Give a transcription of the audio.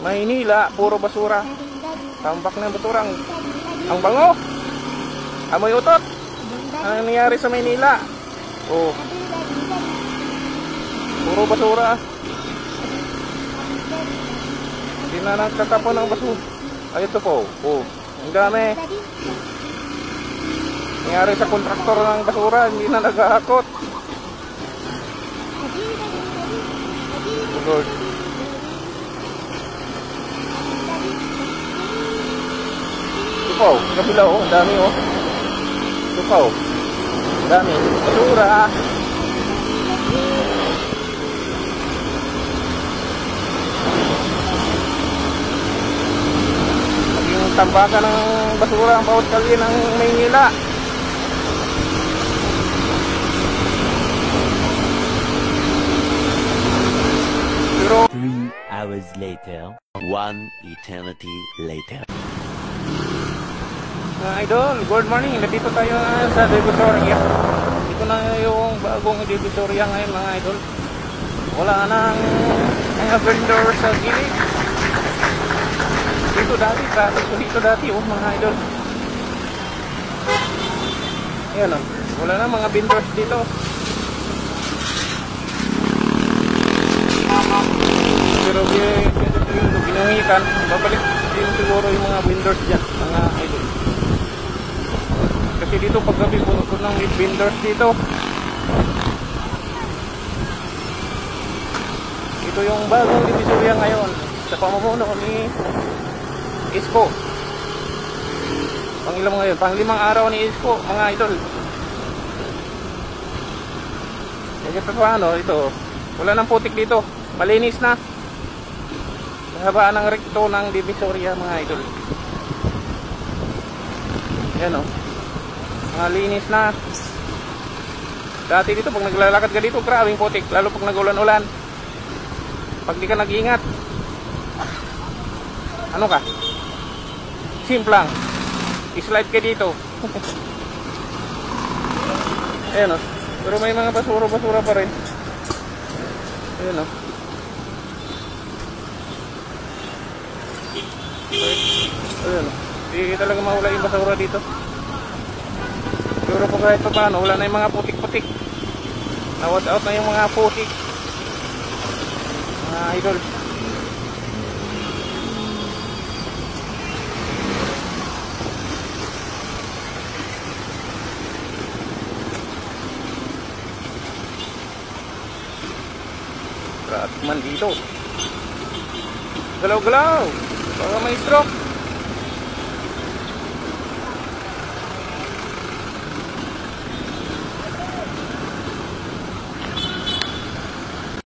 Maynila, puro basura. Tambak na yung basura. Ang bango. Amoy utot. Ano nangyari sa Maynila? Oh. Puro basura. Hindi na nagtatapon ng basura. Ay, ito po. Oh. Ang dami. Nangyari sa kontraktor ng basura. Hindi na nag-aakot. Oh Lord. Ito po. Kabila oh. Ang dami oh. Ito po. Ang dami. Basura. Tambakan ng basura ang bawat kalye ng Maynila. Pero 3 hours later, 1 eternity later. Idol, good morning. Nandito tayo sa Divisoria. Ito na yung bagong Divisoria ngayon mga idol. Wala nang mga vendor sa gilid. Dito dati, dito dati oh mga idol. Ayan oh, wala na mga vendors dito. Pero binuhikan, babalik din siguro yung mga vendors dyan, mga idol. Kasi dito paggabi puno ng vendors dito. Ito yung bagong Divisoria ngayon sa pamumuno ni Isko. Pang ilang ngayon, pang 5 araw ni Isko mga idol. Kaya paano ito, wala nang putik dito, malinis na. Mahabaan ng rekto ng Divisoria mga idol. Yan o, malinis na. Dati dito pag naglalakad ka dito, grabing putik, lalo pag nagulan-ulan. Pag di ka nag-ingat, ano ka? Simplang slide ka dito. Ayan o. Pero may mga basura-basura pa rin. Ayan o. Ayan o. Hindi talaga mahula yung basura dito. Pero po kahit pa paano, wala na yung mga putik-putik. Nawad out na yung mga putik. Mga idol. Traffic man dito. Galaw-galaw. Baka may stroke.